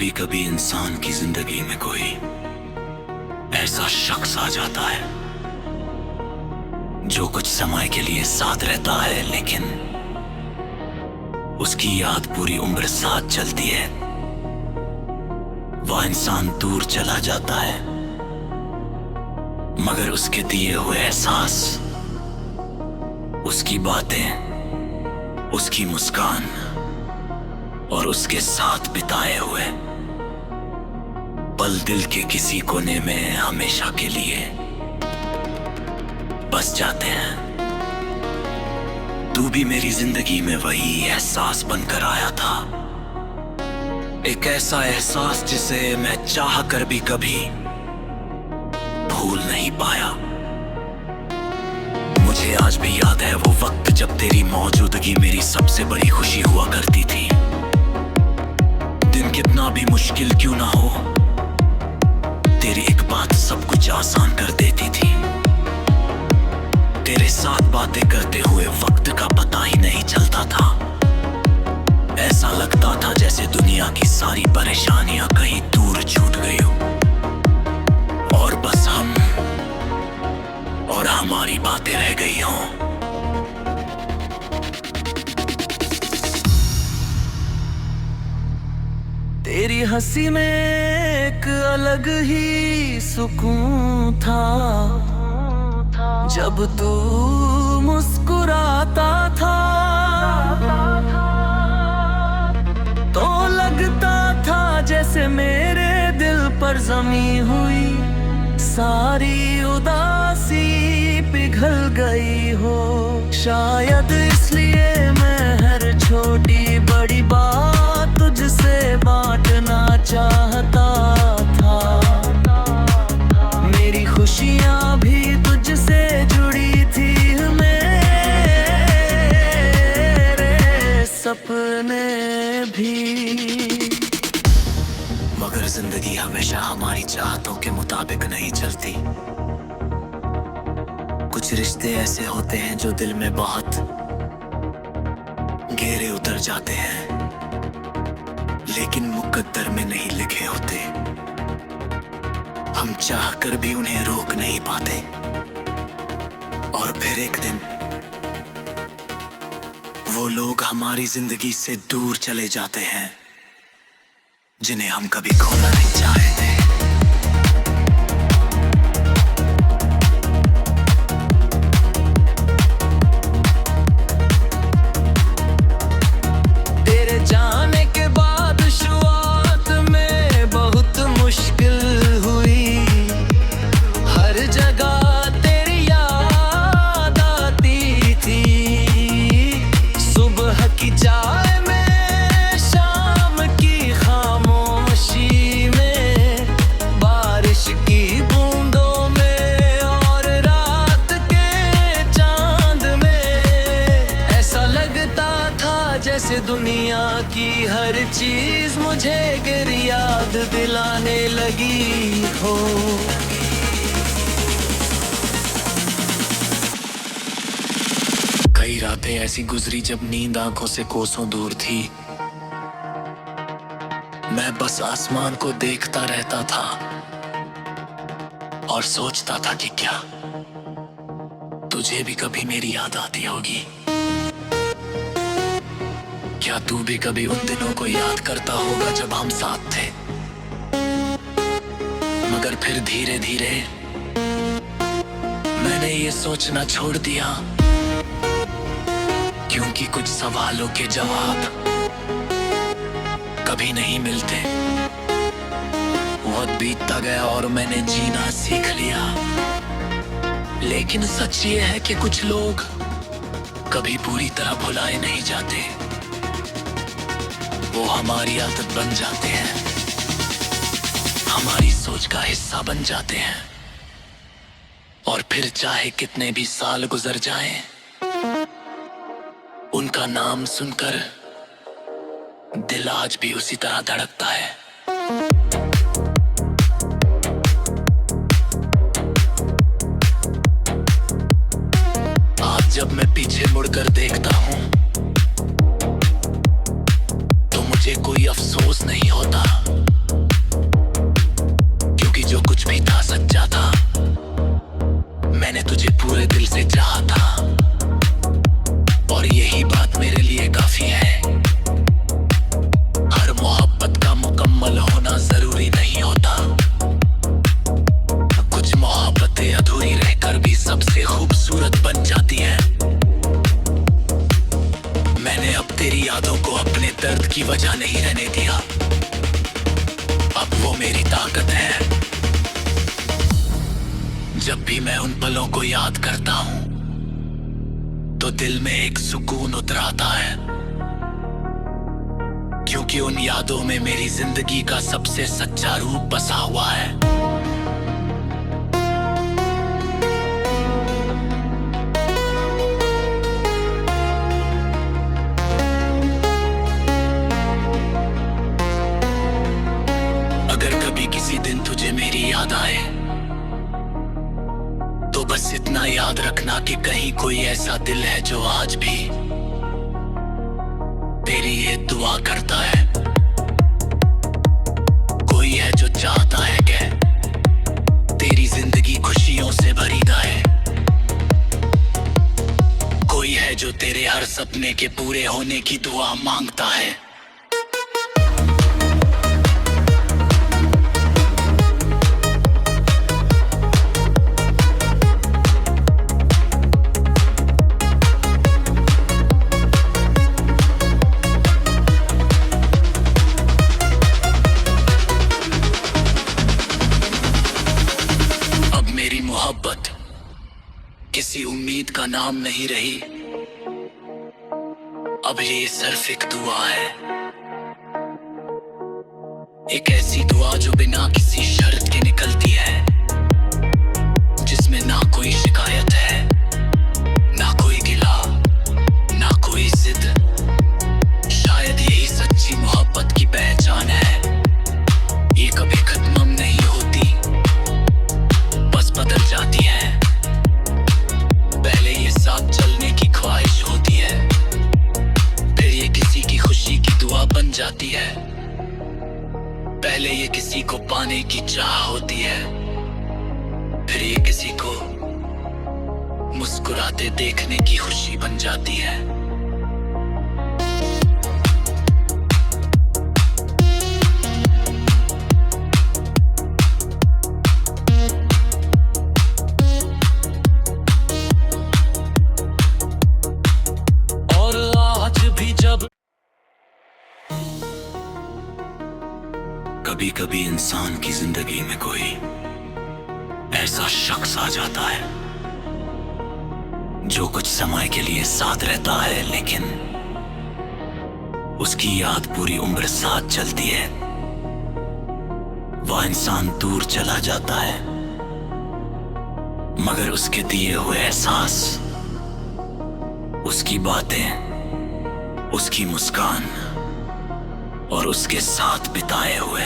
कभी कभी इंसान की जिंदगी में कोई ऐसा शख्स आ जाता है जो कुछ समय के लिए साथ रहता है, लेकिन उसकी याद पूरी उम्र साथ चलती है। वह इंसान दूर चला जाता है, मगर उसके दिए हुए एहसास, उसकी बातें, उसकी मुस्कान और उसके साथ बिताए हुए पल दिल के किसी कोने में हमेशा के लिए बस जाते हैं। तू भी मेरी जिंदगी में वही एहसास बनकर आया था, एक ऐसा एहसास जिसे मैं चाह कर भी कभी भूल नहीं पाया। मुझे आज भी याद है वो वक्त जब तेरी मौजूदगी मेरी सबसे बड़ी खुशी हुआ करती थी। दिन कितना भी मुश्किल क्यों ना हो, तेरी एक बात सब कुछ आसान कर देती थी। तेरे साथ बातें करते हुए वक्त का पता ही नहीं चलता था। ऐसा लगता था जैसे दुनिया की सारी परेशानियां कहीं दूर छूट गई हो और बस हम और हमारी बातें रह गई हों। तेरी हंसी में एक अलग ही सुकून था, जब तू मुस्कुराता था तो लगता था जैसे मेरे दिल पर जमी हुई सारी उदासी पिघल गई हो। शायद इसलिए मैं हर छोटी बड़ी बात तुझसे बांटना चाहता था। मेरी खुशियाँ भी तुझसे जुड़ी थी, मेरे सपने भी। मगर जिंदगी हमेशा हमारी चाहतों के मुताबिक नहीं चलती। कुछ रिश्ते ऐसे होते हैं जो दिल में बहुत गहरे उतर जाते हैं, लेकिन मुकद्दर में नहीं लिखे होते। हम चाह कर भी उन्हें रोक नहीं पाते, और फिर एक दिन वो लोग हमारी जिंदगी से दूर चले जाते हैं जिन्हें हम कभी खोना नहीं चाहते। तेरे जाने के बाद शुरुआत में बहुत मुश्किल हुई। हर जगह तेरी याद आती थी। सुबह की चाय में, शाम की खामोशी में, बारिश की बूंदों में और रात के चांद में। ऐसा लगता था जैसे दुनिया की हर चीज मुझे तेरी याद दिलाने लगी हो। कई रातें ऐसी गुजरी जब नींद आंखों से कोसों दूर थी। मैं बस आसमान को देखता रहता था और सोचता था कि क्या तुझे भी कभी मेरी याद आती होगी। क्या तू भी कभी उन दिनों को याद करता होगा जब हम साथ थे। मगर फिर धीरे धीरे मैंने ये सोचना छोड़ दिया, क्योंकि कुछ सवालों के जवाब कभी नहीं मिलते। वक्त बीतता गया और मैंने जीना सीख लिया, लेकिन सच ये है कि कुछ लोग कभी पूरी तरह भुलाए नहीं जाते। वो हमारी आदत बन जाते हैं, हमारी सोच का हिस्सा बन जाते हैं, और फिर चाहे कितने भी साल गुजर जाएं, उनका नाम सुनकर दिल आज भी उसी तरह धड़कता है। आज जब मैं पीछे मुड़कर देखता हूं तो मुझे कोई अफसोस नहीं होता। मैंने अब तेरी यादों को अपने दर्द की वजह नहीं रहने दिया। अब वो मेरी ताकत है। जब भी मैं उन पलों को याद करता हूं तो दिल में एक सुकून उतर आता है, क्योंकि उन यादों में मेरी जिंदगी का सबसे सच्चा रूप बसा हुआ है। अगर कभी किसी दिन तुझे मेरी याद आए तो बस इतना याद रखना कि कहीं कोई ऐसा दिल है जो आज भी तेरी ये दुआ करता है। कोई है जो चाहता है कि तेरी जिंदगी खुशियों से भरी रहे। कोई है जो तेरे हर सपने के पूरे होने की दुआ मांगता है। मोहब्बत किसी उम्मीद का नाम नहीं रही, अब ये सिर्फ एक दुआ है। एक ऐसी दुआ जो बिना किसी शर्त के निकलती है, जिसमें ना कोई शिकायत है, ना कोई गिला, ना कोई जिद। शायद यही सच्ची मोहब्बत की पहचान है। ये कभी खत्म नहीं होती, बस बदल जाती है। पहले ये साथ चलने की ख्वाहिश होती है, फिर ये किसी की खुशी की दुआ बन जाती है। पहले ये किसी को पाने की चाह होती है, फिर ये किसी को मुस्कुराते देखने की खुशी बन जाती है। कभी कभी इंसान की जिंदगी में कोई ऐसा शख्स आ जाता है जो कुछ समय के लिए साथ रहता है, लेकिन उसकी याद पूरी उम्र साथ चलती है। वह इंसान दूर चला जाता है, मगर उसके दिए हुए एहसास, उसकी बातें, उसकी मुस्कान और उसके साथ बिताए हुए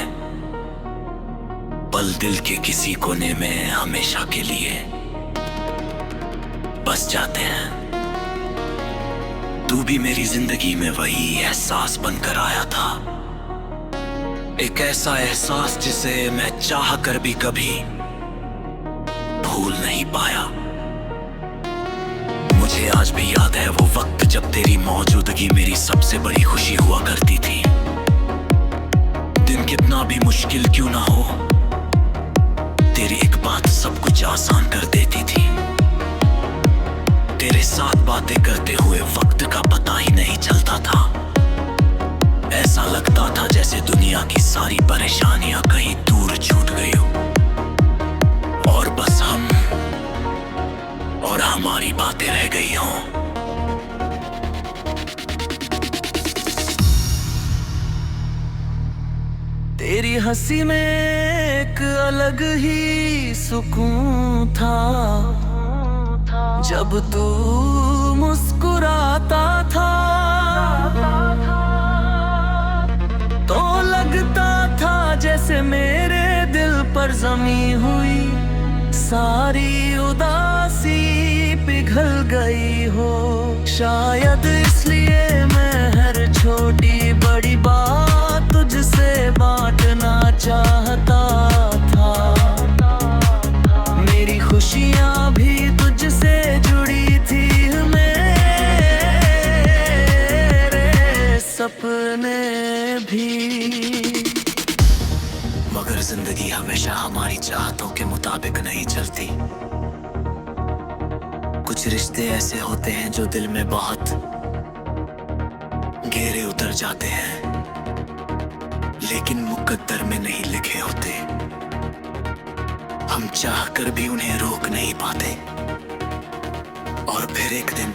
पल दिल के किसी कोने में हमेशा के लिए बस जाते हैं। तू भी मेरी जिंदगी में वही एहसास बनकर आया था, एक ऐसा एहसास जिसे मैं चाह कर भी कभी भूल नहीं पाया। मुझे आज भी याद है वो वक्त जब तेरी मौजूदगी मेरी सबसे बड़ी खुशी हुआ करती थी। दिन कितना भी मुश्किल क्यों ना हो, तेरी एक बात सब कुछ आसान कर देती थी। तेरे साथ बातें करते हुए वक्त का पता ही नहीं चलता था। ऐसा लगता था जैसे दुनिया की सारी परेशानियां कहीं दूर छूट गई हो, और बस हम और हमारी बातें रह गई हों। तेरी हंसी में एक अलग ही सुकून था, जब तू मुस्कुराता था तो लगता था जैसे मेरे दिल पर जमी हुई सारी उदासी पिघल गई हो। शायद इसलिए मैं हर छोटी बड़ी बात तुझसे बांटना चाहता था। मेरी खुशियाँ भी तुझसे जुड़ी थी, मेरे सपने भी। मगर जिंदगी हमेशा हमारी चाहतों के मुताबिक नहीं चलती। कुछ रिश्ते ऐसे होते हैं जो दिल में बहुत घेरे उतर जाते हैं, लेकिन मुकद्दर में नहीं लिखे होते। हम चाह कर भी उन्हें रोक नहीं पाते। और फिर एक दिन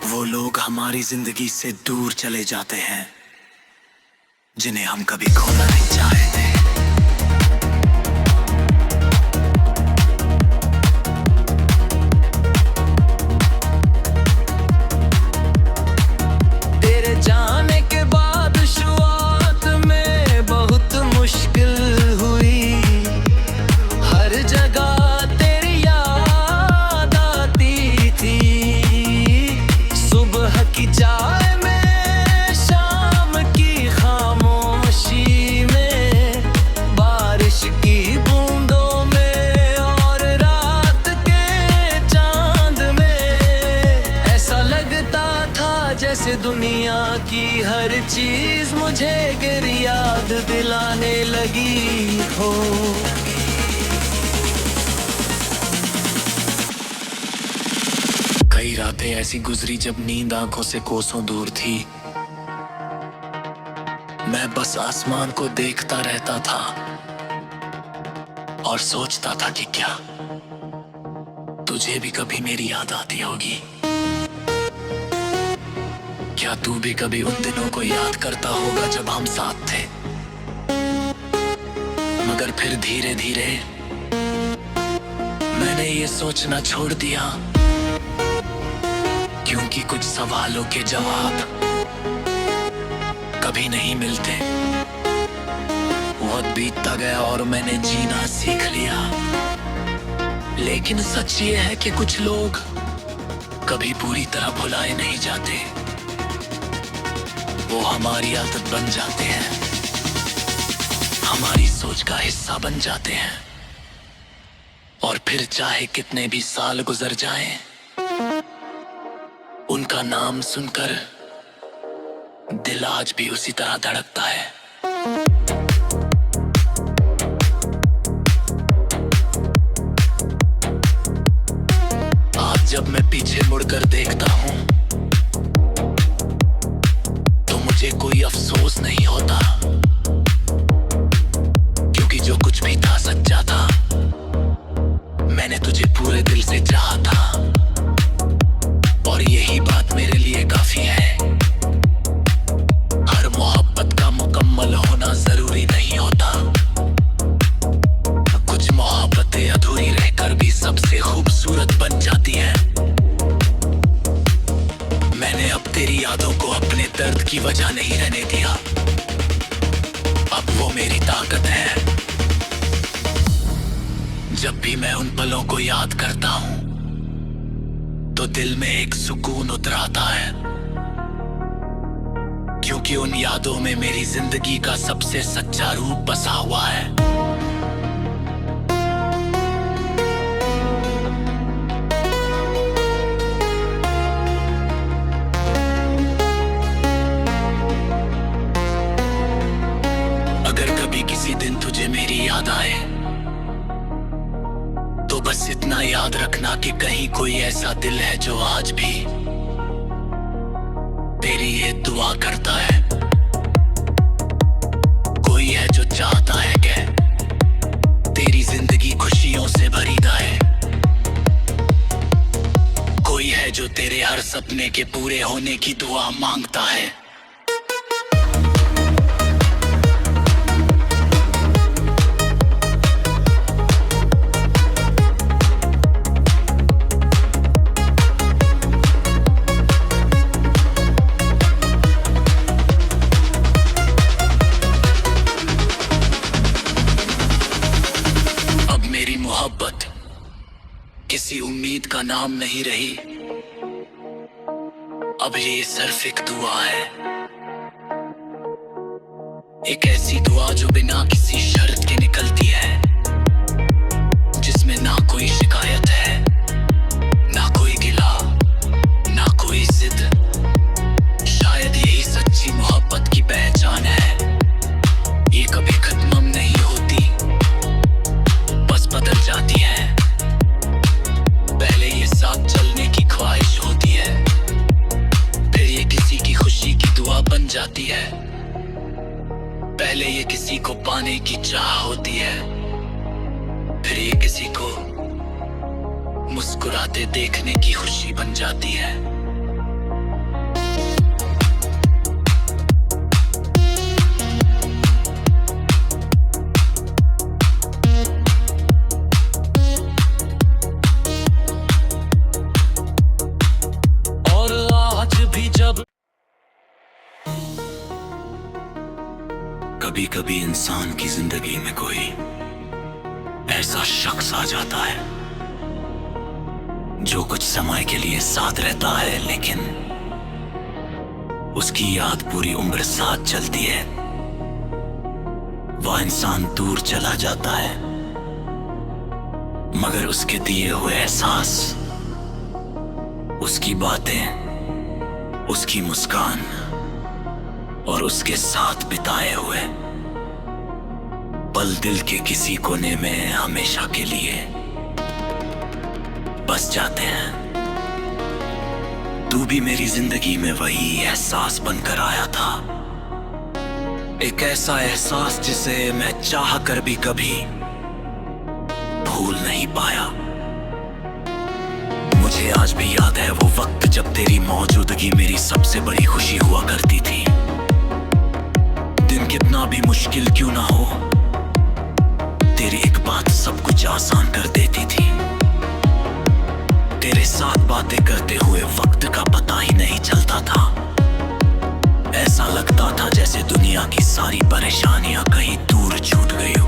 वो लोग हमारी जिंदगी से दूर चले जाते हैं, जिन्हें हम कभी खोना नहीं चाहते। तेरे जाने के बाद शुरुआत में बहुत मुश्किल हुई। हर जगह तेरी याद आती थी। सुबह की चाय में, शाम की खामोशी में, बारिश की बूंदों में और रात के चांद में। ऐसा लगता था जैसे दुनिया की हर चीज मुझे गिर याद दिलाने लगी हो। कई रातें ऐसी गुजरी जब नींद आंखों से कोसों दूर थी। मैं बस आसमान को देखता रहता था और सोचता था कि क्या तुझे भी कभी मेरी याद आती होगी। क्या तू भी कभी उन दिनों को याद करता होगा जब हम साथ थे। मगर फिर धीरे धीरे मैंने ये सोचना छोड़ दिया, क्योंकि कुछ सवालों के जवाब कभी नहीं मिलते। वक्त बीतता गया और मैंने जीना सीख लिया। लेकिन सच ये है कि कुछ लोग कभी पूरी तरह भुलाए नहीं जाते। वो हमारी आदत बन जाते हैं, हमारी सोच का हिस्सा बन जाते हैं। और फिर चाहे कितने भी साल गुजर जाएं, उनका नाम सुनकर दिल आज भी उसी तरह धड़कता है। आज जब मैं पीछे मुड़कर देखता हूं तो मुझे कोई अफसोस नहीं होता, क्योंकि जो कुछ भी था सच्चा था। मैंने तुझे पूरे दिल से चाहा था और यही बात मेरे लिए काफी है। हर मोहब्बत का मुकम्मल होना जरूरी नहीं होता। कुछ मोहब्बतें अधूरी रहकर भी सबसे खूबसूरत बन जाती हैं। मैंने अब तेरी यादों को अपने दर्द की वजह नहीं रहने दिया। अब वो मेरी ताकत है। जब भी मैं उन पलों को याद करता हूं तो दिल में एक सुकून उतर आता है, क्योंकि उन यादों में मेरी जिंदगी का सबसे सच्चा रूप बसा हुआ है। अगर कभी किसी दिन तुझे मेरी याद आए तो बस इतना याद रखना कि कहीं कोई ऐसा दिल है जो आज भी तेरी ये दुआ करता है। कोई है जो चाहता है कि तेरी जिंदगी खुशियों से भरी रहे। कोई है जो तेरे हर सपने के पूरे होने की दुआ मांगता है। मोहब्बत किसी उम्मीद का नाम नहीं रही। अब ये सिर्फ एक दुआ है, एक ऐसी दुआ जो बिना किसी शर्त के निकलती है, जिसमें ना कोई शिकायत है, ना कोई गिला, ना कोई जिद। शायद यही सच्ची मोहब्बत की पहचान है। ये कभी खत्म नहीं होती, बस बदल जाती है। पहले ये साथ चलने की ख्वाहिश होती है, फिर जाती है। पहले ये किसी को पाने की चाह होती है, फिर ये किसी को मुस्कुराते देखने की खुशी बन जाती है। और आज भी जब कभी कभी इंसान की जिंदगी में कोई ऐसा शख्स आ जाता है जो कुछ समय के लिए साथ रहता है, लेकिन उसकी याद पूरी उम्र साथ चलती है। वह इंसान दूर चला जाता है, मगर उसके दिए हुए एहसास, उसकी बातें, उसकी मुस्कान और उसके साथ बिताए हुए पल दिल के किसी कोने में हमेशा के लिए बस जाते हैं। तू भी मेरी जिंदगी में वही एहसास बनकर आया था, एक ऐसा एहसास जिसे मैं चाह कर भी कभी भूल नहीं पाया। मुझे आज भी याद है वो वक्त जब तेरी मौजूदगी मेरी सबसे बड़ी खुशी हुआ करती थी। दिन कितना भी मुश्किल क्यों ना हो, तेरी एक बात सब कुछ आसान कर देती थी। तेरे साथ बातें करते हुए वक्त का पता ही नहीं चलता था। ऐसा लगता था जैसे दुनिया की सारी परेशानियां कहीं दूर छूट गई हो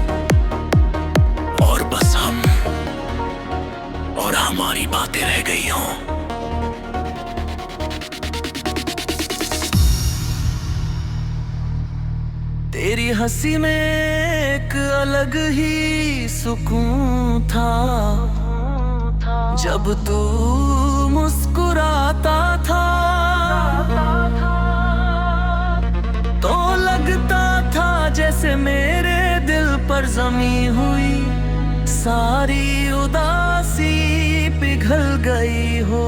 और बस हम और हमारी बातें रह गई हों। तेरी हंसी में एक अलग ही सुकून था, जब तू मुस्कुराता था तो लगता था जैसे मेरे दिल पर जमी हुई सारी उदासी पिघल गई हो।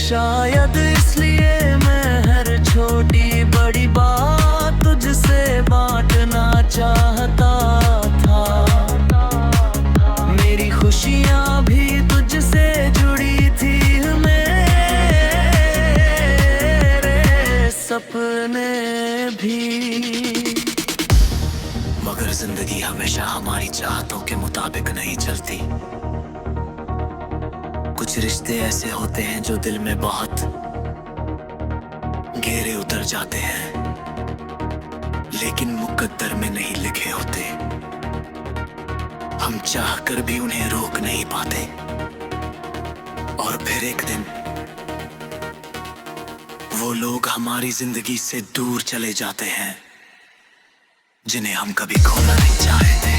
शायद इसलिए मैं हर छोटी बड़ी बात तुझसे बांटना चाहता था। मेरी खुशियाँ भी तुझसे जुड़ी थी, मेरे सपने भी। मगर जिंदगी हमेशा हमारी चाहतों के मुताबिक नहीं चलती। कुछ रिश्ते ऐसे होते हैं जो दिल में बहुत गहरे उतर जाते हैं, लेकिन मुकद्दर में नहीं लिखे होते। हम चाह कर भी उन्हें रोक नहीं पाते, और फिर एक दिन वो लोग हमारी जिंदगी से दूर चले जाते हैं जिन्हें हम कभी खोना नहीं चाहते।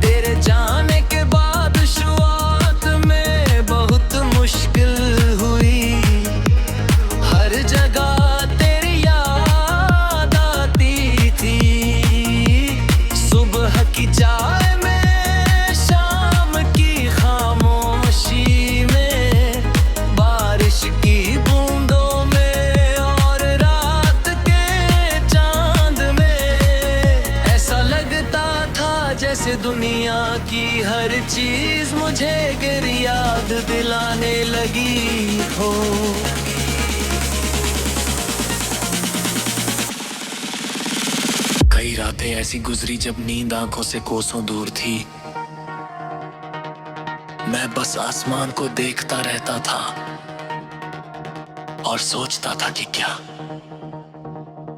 तेरे जाने के बाद शुरुआत में बहुत मुश्किल हुई। हर जगह तेरी याद आती थी, सुबह की चाय में, शाम की खामोशी में, बारिश की बूंदों में और रात के चांद में। ऐसा लगता था जैसे दुनिया की हर चीज मुझे गिर याद दिलाने लगी हो। कई रातें ऐसी गुजरी जब नींद आंखों से कोसों दूर थी। मैं बस आसमान को देखता रहता था और सोचता था कि क्या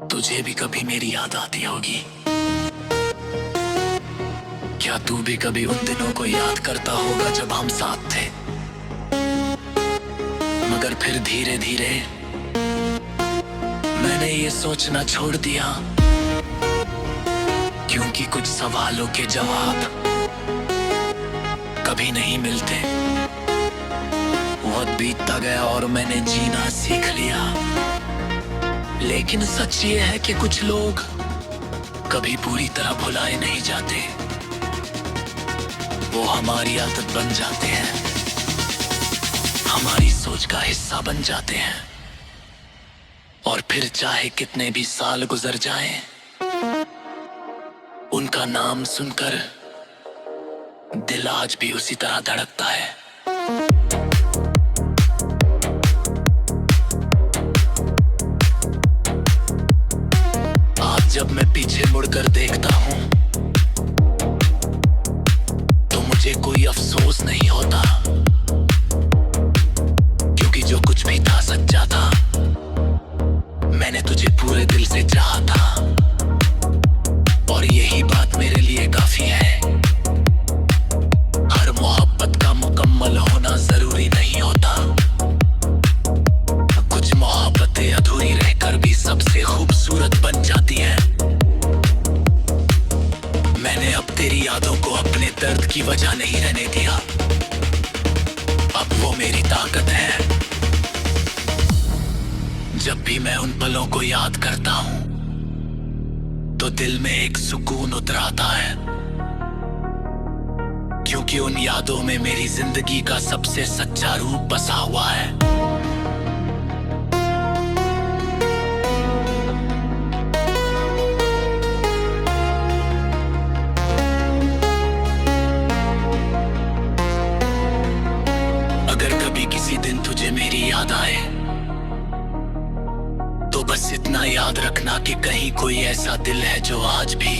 तुझे भी कभी मेरी याद आती होगी। क्या तू भी कभी उन दिनों को याद करता होगा जब हम साथ थे। मगर फिर धीरे धीरे मैंने ये सोचना छोड़ दिया, क्योंकि कुछ सवालों के जवाब कभी नहीं मिलते। वक्त बीतता गया और मैंने जीना सीख लिया, लेकिन सच ये है कि कुछ लोग कभी पूरी तरह भुलाए नहीं जाते। वो हमारी आदत बन जाते हैं, हमारी सोच का हिस्सा बन जाते हैं। और फिर चाहे कितने भी साल गुजर जाएं, उनका नाम सुनकर दिल आज भी उसी तरह धड़कता है। आज जब मैं पीछे मुड़कर देखता हूं तो मुझे कोई अफसोस नहीं होता, क्योंकि जो कुछ भी था सच्चा था। मैंने तुझे पूरे दिल से चाहा था और यही बात मेरे लिए काफी है। हर मोहब्बत का मुकम्मल होना जरूरी नहीं होता, कुछ मोहब्बतें अधूरी रहकर भी सबसे खूबसूरत बन जाती हैं। मैंने अब तेरी यादों को अपने दर्द की वजह नहीं रहने दिया, अब वो मेरी ताकत है। जब भी मैं उन पलों को याद करता हूं तो दिल में एक सुकून उतर आता है, क्योंकि उन यादों में मेरी जिंदगी का सबसे सच्चा रूप बसा हुआ है। अगर कभी किसी दिन तुझे मेरी याद आए तो बस इतना याद रखना कि कहीं कोई ऐसा दिल है जो आज भी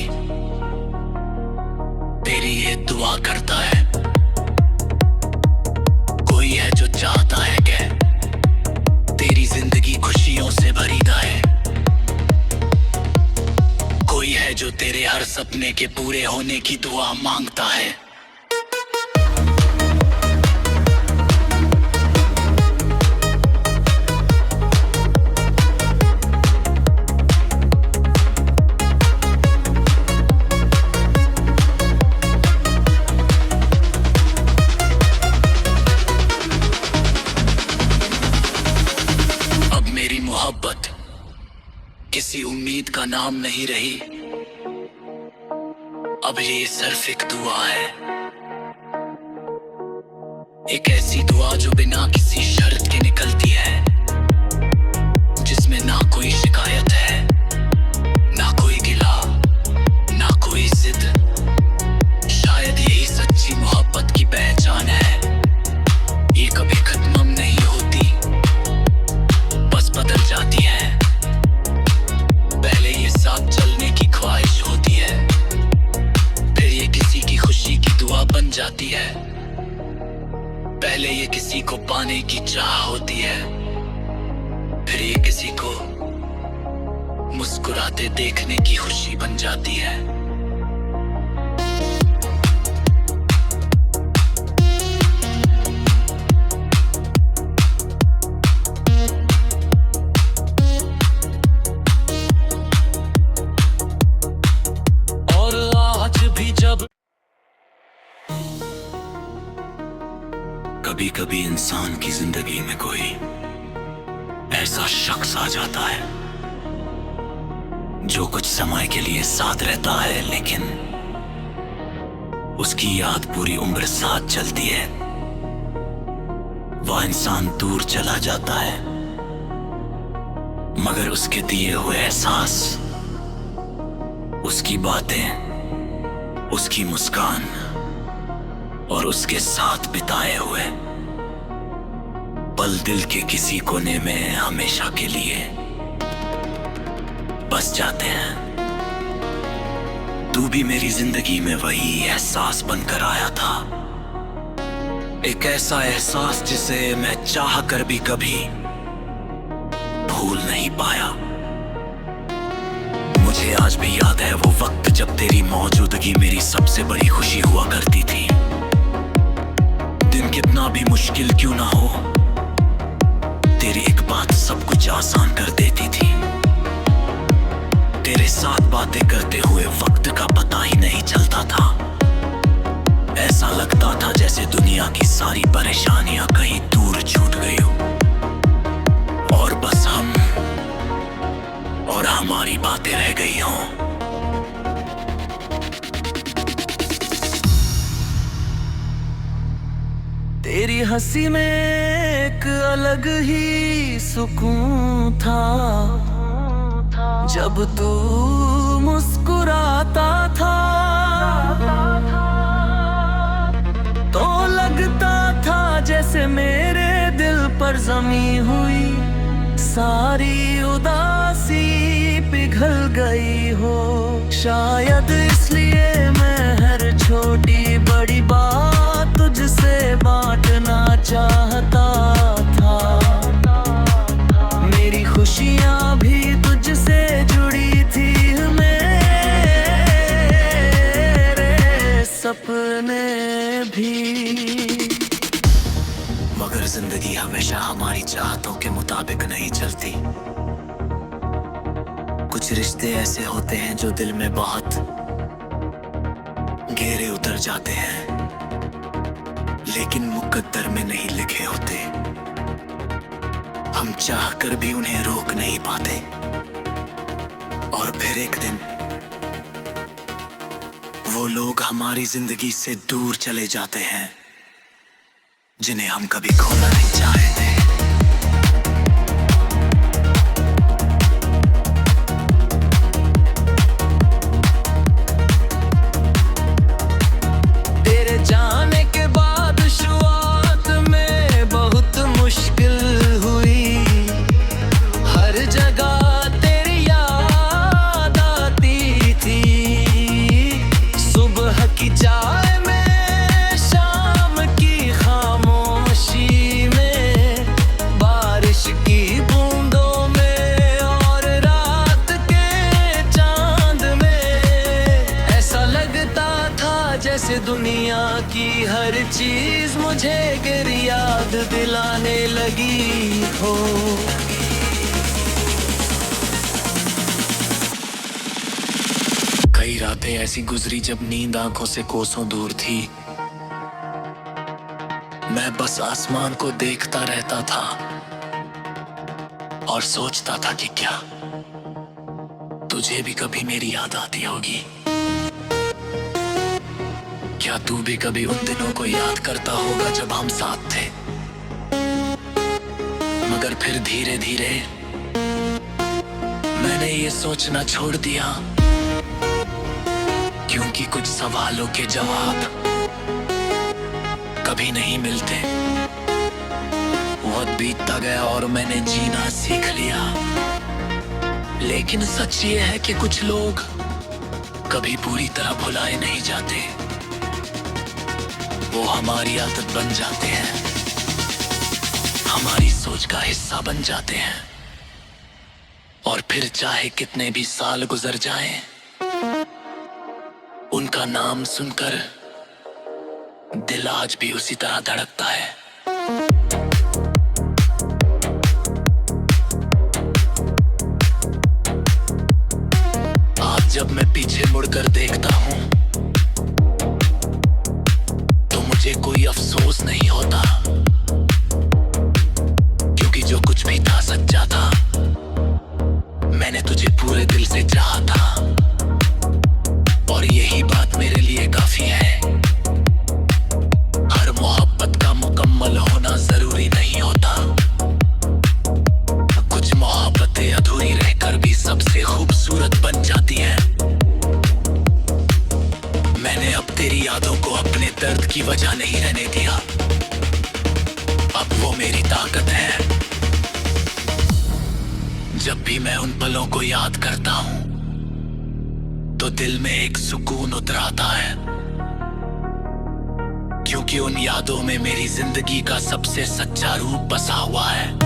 तेरी ये दुआ करता है। कोई है जो चाहता है कि तेरी जिंदगी खुशियों से भरी रहे। कोई है जो तेरे हर सपने के पूरे होने की दुआ मांगता है। मोहब्बत किसी उम्मीद का नाम नहीं रही, अब ये सिर्फ एक दुआ है। एक ऐसी दुआ जो बिना किसी शर्त के निकलती है, जिसमें ना कोई शिकायत है, ना कोई गिला, ना कोई जिद। शायद यही सच्ची मोहब्बत की पहचान है। ये कभी खत्म नहीं होती, बस बदल जाती है। पहले ये साथ चलने की ख्वाहिश होती है, फिर ये किसी की खुशी की दुआ बन जाती है। पहले ये किसी को पाने की चाह होती है, फिर ये किसी को मुस्कुराते देखने की खुशी बन जाती है। कभी कभी इंसान की जिंदगी में कोई ऐसा शख्स आ जाता है जो कुछ समय के लिए साथ रहता है, लेकिन उसकी याद पूरी उम्र साथ चलती है। वह इंसान दूर चला जाता है, मगर उसके दिए हुए एहसास, उसकी बातें, उसकी मुस्कान और उसके साथ बिताए हुए पल दिल के किसी कोने में हमेशा के लिए बस जाते हैं। तू भी मेरी जिंदगी में वही एहसास बनकर आया था, एक ऐसा एहसास जिसे मैं चाह कर भी कभी भूल नहीं पाया। मुझे आज भी याद है वो वक्त जब तेरी मौजूदगी मेरी सबसे बड़ी खुशी हुआ करती थी। दिन कितना भी मुश्किल क्यों ना हो, तेरी एक बात सब कुछ आसान कर देती थी। तेरे साथ बातें करते हुए वक्त का पता ही नहीं चलता था। ऐसा लगता था जैसे दुनिया की सारी परेशानियां कहीं दूर छूट गई हो और बस हम और हमारी बातें रह गई हों। तेरी हंसी में एक अलग ही सुकून था। जब तू मुस्कुराता था तो लगता था जैसे मेरे दिल पर जमी हुई सारी उदासी पिघल गई हो। शायद इसलिए मैं हर छोटी बड़ी बात तुझसे बांटना चाहता था। मेरी खुशियाँ भी तुझसे जुड़ी थी, मेरे सपने भी। मगर जिंदगी हमेशा हमारी चाहतों के मुताबिक नहीं चलती। कुछ रिश्ते ऐसे होते हैं जो दिल में बहुत गहरे उतर जाते हैं, लेकिन मुकद्दर में नहीं लिखे होते। हम चाह कर भी उन्हें रोक नहीं पाते, और फिर एक दिन वो लोग हमारी जिंदगी से दूर चले जाते हैं जिन्हें हम कभी खोना नहीं चाहते। तेरे जाने के बाद शुरुआत में बहुत मुश्किल हुई। हर जगह तेरी याद आती थी। सुबह की चाय में, शाम की खामोशी में, बारिश की बूंदों में और रात के चांद में। ऐसा लगता था जैसे दुनिया की हर चीज मुझे तेरी याद दिलाने लगी हो। कई रातें ऐसी गुजरी जब नींद आंखों से कोसों दूर थी। मैं बस आसमान को देखता रहता था और सोचता था कि क्या तुझे भी कभी मेरी याद आती होगी। क्या तू भी कभी उन दिनों को याद करता होगा जब हम साथ थे। मगर फिर धीरे धीरे मैंने ये सोचना छोड़ दिया, क्योंकि कुछ सवालों के जवाब कभी नहीं मिलते। वक्त बीतता गया और मैंने जीना सीख लिया, लेकिन सच ये है कि कुछ लोग कभी पूरी तरह भुलाए नहीं जाते। वो हमारी आदत बन जाते हैं, हमारी सोच का हिस्सा बन जाते हैं, और फिर चाहे कितने भी साल गुजर जाएं, उनका नाम सुनकर दिल आज भी उसी तरह धड़कता है। आज जब मैं पीछे मुड़कर देखता हूं तो मुझे कोई अफसोस नहीं होता, क्योंकि जो कुछ भी था सच्चा था। मैंने तुझे पूरे दिल से चाहा था, और यही बात मेरे लिए काफी है। हर मोहब्बत का मुकम्मल होना जरूरी नहीं होता। कुछ मोहब्बतें अधूरी रहकर भी सबसे खूबसूरत बन जाती हैं। मैंने अब तेरी यादों को अपने दर्द की वजह नहीं रहने दिया। अब वो मेरी ताकत है। जब भी मैं उन पलों को याद करता हूं तो दिल में एक सुकून उतर आता है, क्योंकि उन यादों में मेरी जिंदगी का सबसे सच्चा रूप बसा हुआ है।